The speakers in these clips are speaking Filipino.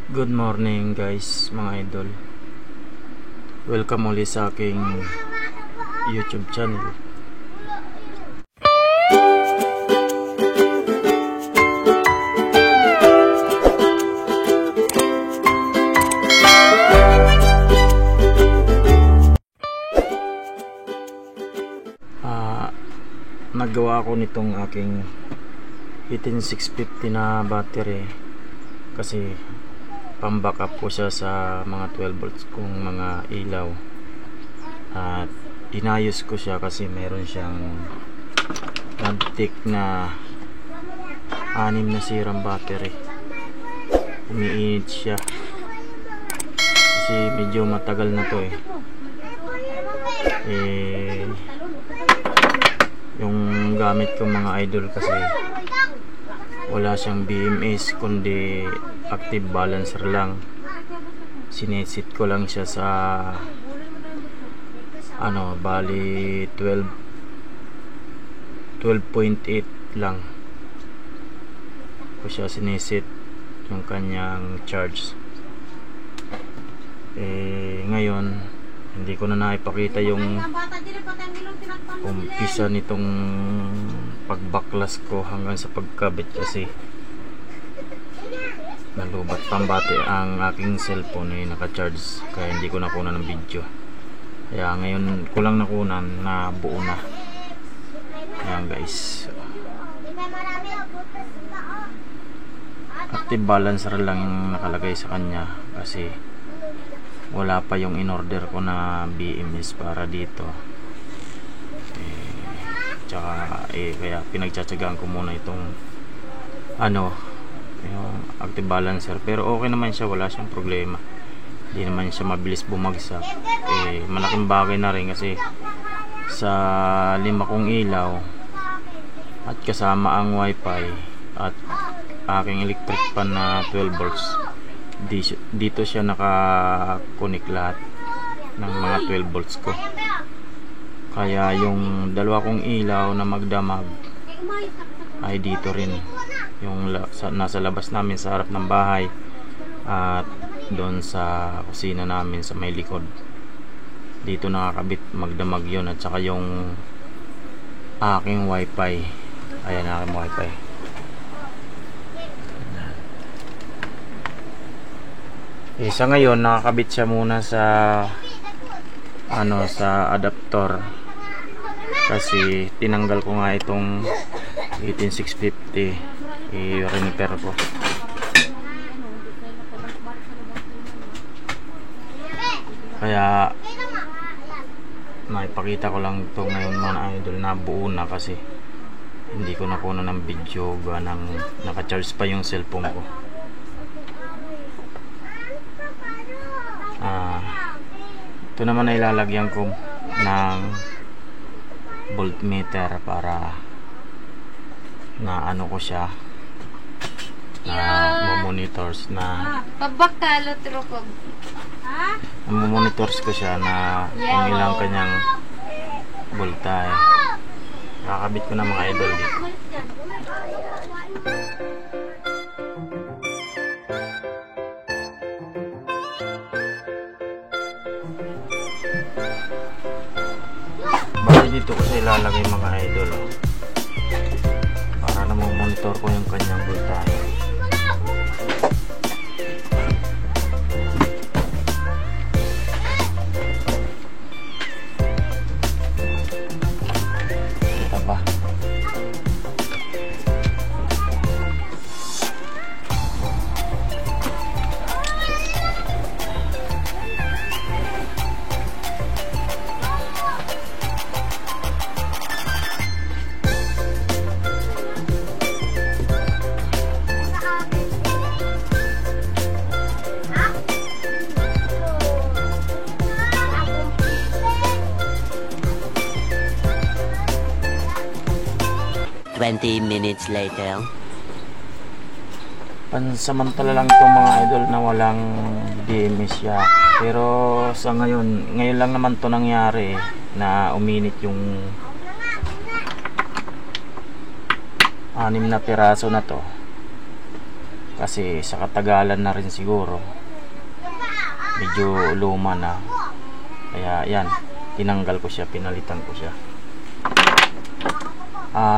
Good morning guys, mga idol. Welcome ulit sa aking YouTube channel. Naggawa ako nitong aking 18650 na battery kasi pang-backup ko siya sa mga 12 volts kong mga ilaw, at inayos ko siya kasi meron siyang nagtik na 6 na sirang battery. Umiinit siya kasi medyo matagal na to yung gamit kong mga idol kasi wala siyang BMS kundi active balancer lang. Sinesit ko lang siya sa bali 12.8 lang ko siya sinesit yung kanyang charge. Ngayon hindi ko na naipakita yung umpisa nitong pagbaklas ko hanggang sa pagkabit kasi nalubat pambate ang aking cellphone ay naka-charge, kaya hindi ko nakunan ng video. Kaya ngayon ko lang nakunan na buo na. Ayan guys, active balancer lang yung nakalagay sa kanya kasi wala pa yung in-order ko na BMS para dito. Kaya pinagtsatsagaan ko muna itong yung active balancer, pero okay naman siya, wala siyang problema, hindi naman siya mabilis bumagsak. Malaking bagay na rin kasi sa 5 kong ilaw at kasama ang wifi at aking electric pan na 12 volts, dito siya naka-connect lahat ng mga 12 volts ko. Kaya yung 2 kong ilaw na magdamag ay dito rin, yung nasa labas namin sa harap ng bahay at doon sa kusina namin sa may likod, dito nakakabit magdamag yun. At saka yung aking wifi, ayan aking wifi, sa ngayon nakakabit siya muna sa sa adapter kasi tinanggal ko nga itong 18650, i-repair ko. Kaya maipakita ko lang ito ngayon mga idol na buo na kasi hindi ko nakuha ng video ng naka-charge pa yung cellphone ko. Ito naman ay lalagyan ko ng voltmeter para na ko siya na monitors na monitors ko siya na kung ilang kanyang voltage. Kakabit ko na mga idol dito. Dito ko sa ilalagay mga idol para na monitor ko yung kanyang voltage. Kita ba? Minutes later. Pansamantala lang itong mga idol na walang DMS siya, pero sa ngayon lang naman to nangyari na uminit yung 6 na piraso na to. kasi sa katagalan na rin siguro medyo luma na, kaya yan, tinanggal ko siya, pinalitan ko siya.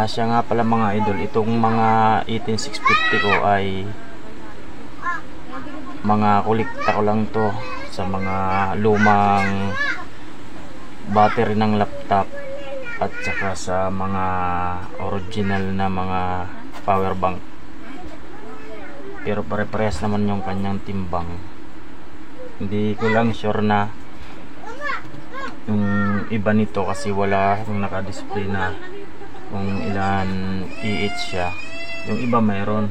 Siya nga pala mga idol, itong mga 18650 ko ay mga kolekta ko lang to sa mga lumang battery ng laptop at saka sa mga original na mga power bank, pero pare-parehas naman yung kanyang timbang. Hindi ko lang sure na yung iba nito kasi wala akong naka-display na kung ilan EH siya. Yung iba mayroon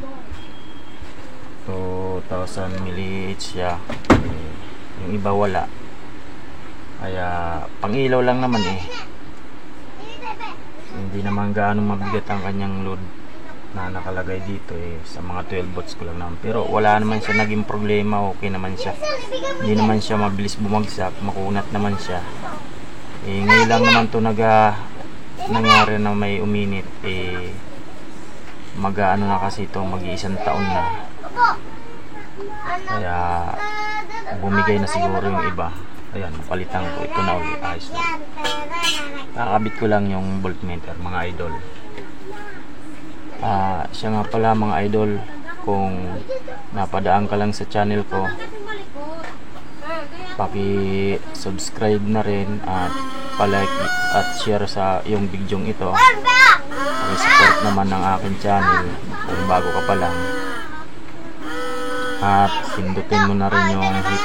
2000 mAh siya, yung iba wala, kaya pang ilaw lang naman hindi naman gaano mabigat ang kanyang load na nakalagay dito sa mga 12 volts ko lang naman, pero wala naman siya naging problema, okay naman siya, hindi naman siya mabilis bumagsak, makunat naman siya. Ngayon lang naman to nangyari na may uminit, mag-ano na kasi ito, mag-iisang taon na, kaya bumigay na siguro yung iba. Ayan, palitan ko ito na ulit, ayos na. Kakabit ko lang yung voltmeter mga idol. Siya nga pala mga idol, kung napadaan ka lang sa channel ko, paki-subscribe na rin at palike at share sa yung video ito. Paki-support naman ng aking channel kung bago ka pa lang, at pindutin mo na rin yung hit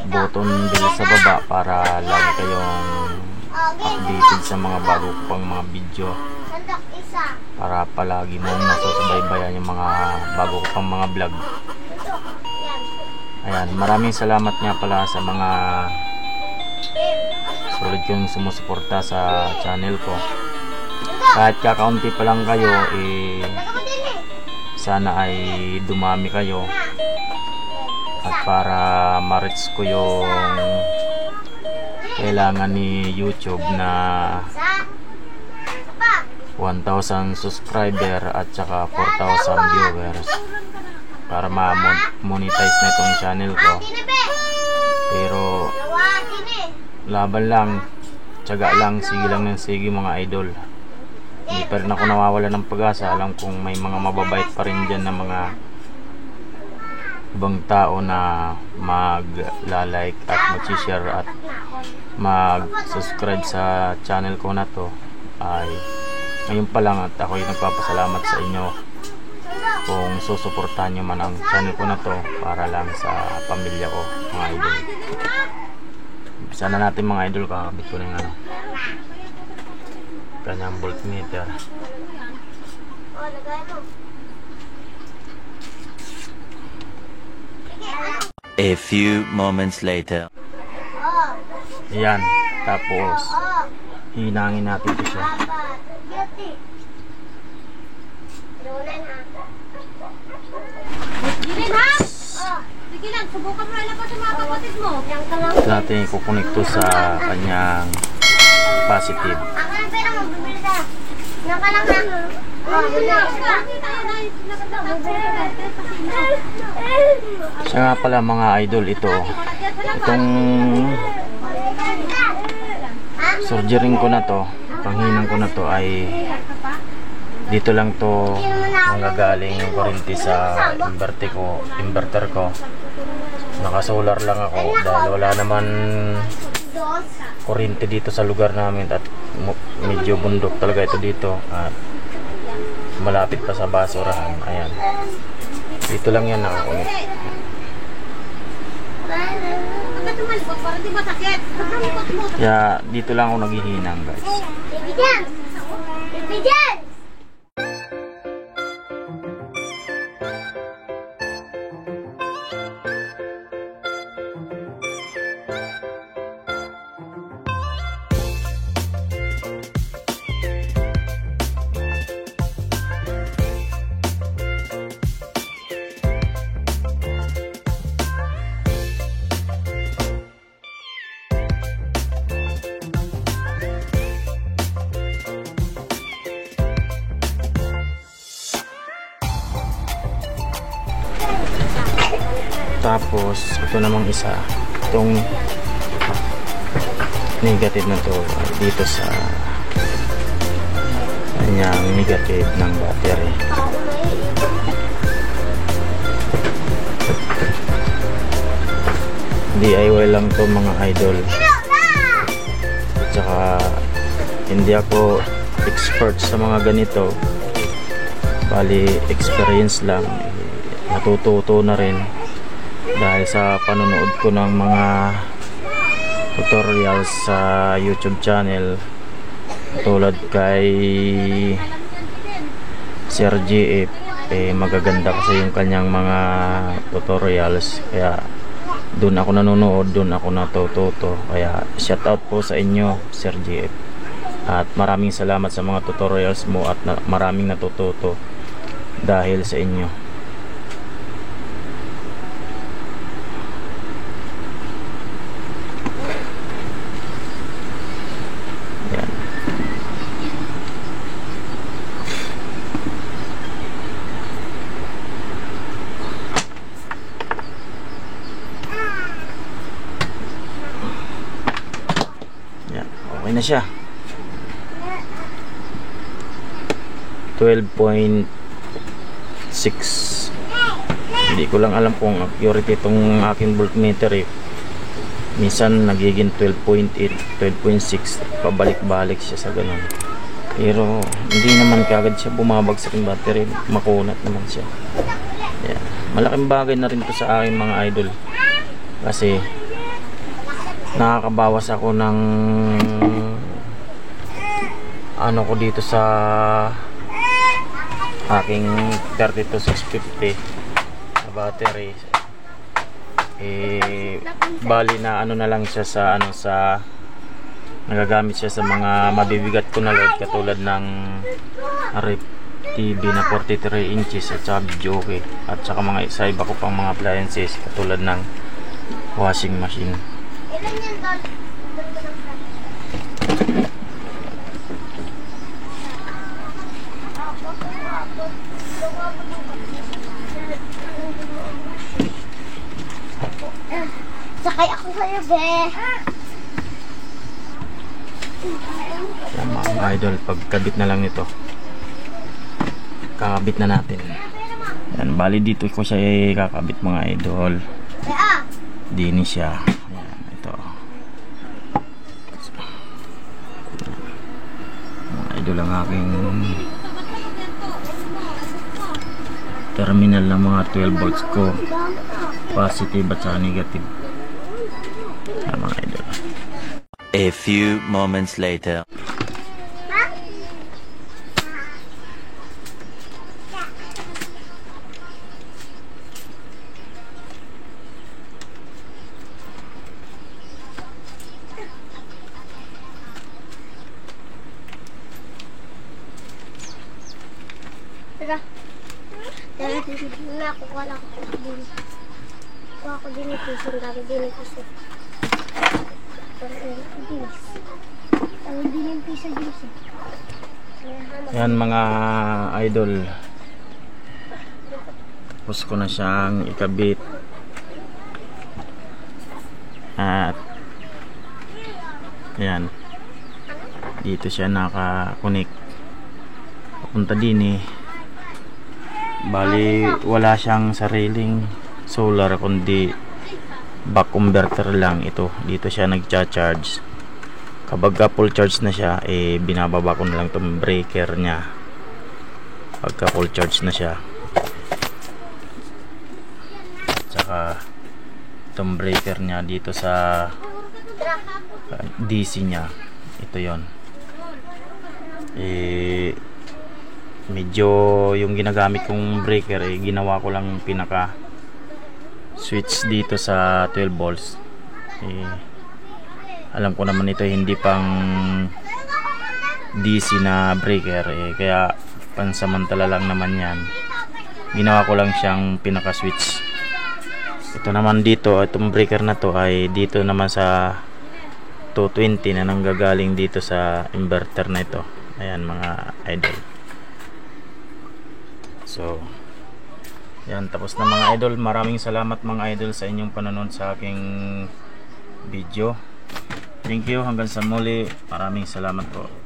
button dito sa baba para lagi kayong updated sa mga bago pang mga video, para palagi mo nasusubaybayan yung mga bago pang mga vlog. Ayan, maraming salamat nga pala sa mga sulit yung sumusuporta sa channel ko. Kahit kakaunti pa lang kayo, sana ay dumami kayo, at para ma-reach ko yung kailangan ni YouTube na 1,000 subscriber at saka 4,000 viewers para ma-monetize na itong channel ko. Pero laban lang, tiyaga lang, sige lang ng sige mga idol. Hindi pa rin ako nawawala ng pag-asa. Alam kong may mga mababait pa rin dyan na mga ibang tao na mag-like at mag-share at mag-subscribe sa channel ko na to. Ay ngayon pa lang, at ako yung nagpapasalamat sa inyo kung susuportahan nyo man ang channel ko na to para lang sa pamilya ko mga idol. Umpisa na natin mga idol. Kakabit ko na yung kanyang voltmeter. A few moments later. Ayan, tapos hinangin natin ito siya. Sige lang, subukan mo lang pa sa mga kapatid mo. Natin ikukunik to sa kanyang positive. Siya nga pala mga idol, itong surgering ko na to, panghinang ko na to ay dito lang to nanggagaling yung kuryente sa inverter ko. Naka-solar lang ako dahil wala naman kuryente dito sa lugar namin at medyo bundok talaga ito dito at malapit pa sa basurahan. Ayan, dito lang yan nakakunik. Kaya dito lang ako naghihinang guys. Tapos ito namang isa, itong negative na to dito sa kanyang negative ng battery. DIY lang to mga idol, at saka hindi ako expert sa mga ganito, bali experience lang, natututo na rin dahil sa panonood ko ng mga tutorials sa YouTube channel tulad kay Sir GF. Magaganda kasi yung kanyang mga tutorials, kaya doon ako nanonood, doon ako natututo. Kaya shout out po sa inyo, Sir GF, at maraming salamat sa mga tutorials mo at maraming natututo dahil sa inyo. Yan. Yan, okay na siya. 12.6. Hindi ko lang alam kung accurate itong aking voltmeter eh. Minsan nagiging 12.8, 12.6, pabalik-balik siya sa ganun. Pero hindi naman kagad siya bumabagsak yung battery, makunat naman siya. Yeah. Malaking bagay na rin to sa aking mga idol, kasi nakakabawas ako ng ano ko dito sa aking 32650 na battery. Bali na ano na lang siya sa ano, sa nagagamit siya sa mga mabibigat ko na load katulad ng RF TV na 43 inches at saka video okay, at saka mga sa iba ko pang mga appliances katulad ng washing machine. Sakay ako sa'yo, be. Yan mga idol, pagkabit na lang nito, kakabit na natin. Yan, bali dito ko siya kakabit mga idol. Dini siya. Yan, ito. Mga idol ang aking terminal ng mga 12 volts ko, positive at saka negative. Yan mga idol. A few moments later. Tara. Tara, na ako wala ko din. Kuha ko din ito, sundalo din ito siya. Yan mga idol, tapos ko na siyang ikabit at yan, dito siya naka-connect papunta din eh. Bali wala siyang sariling solar kundi back converter lang ito. Dito siya nagcha-charge. Kapag full charge na siya, binababa ko na lang itong breaker niya pagka full charge na siya, tsaka itong breaker niya dito sa DC niya, ito yon. Medyo yung ginagamit kong breaker ginawa ko lang pinaka switch dito sa 12 volts. Alam ko naman ito hindi pang DC na breaker kaya pansamantala lang naman yan. Ginawa ko lang siyang pinaka switch. Ito naman dito, itong breaker na to ay dito naman sa 220 na nanggagaling dito sa inverter na ito. Ayan mga idol. So Yan, tapos na mga idol. Maraming salamat mga idol sa inyong panonood sa aking video. Thank you, hanggang sa muli. Maraming salamat po.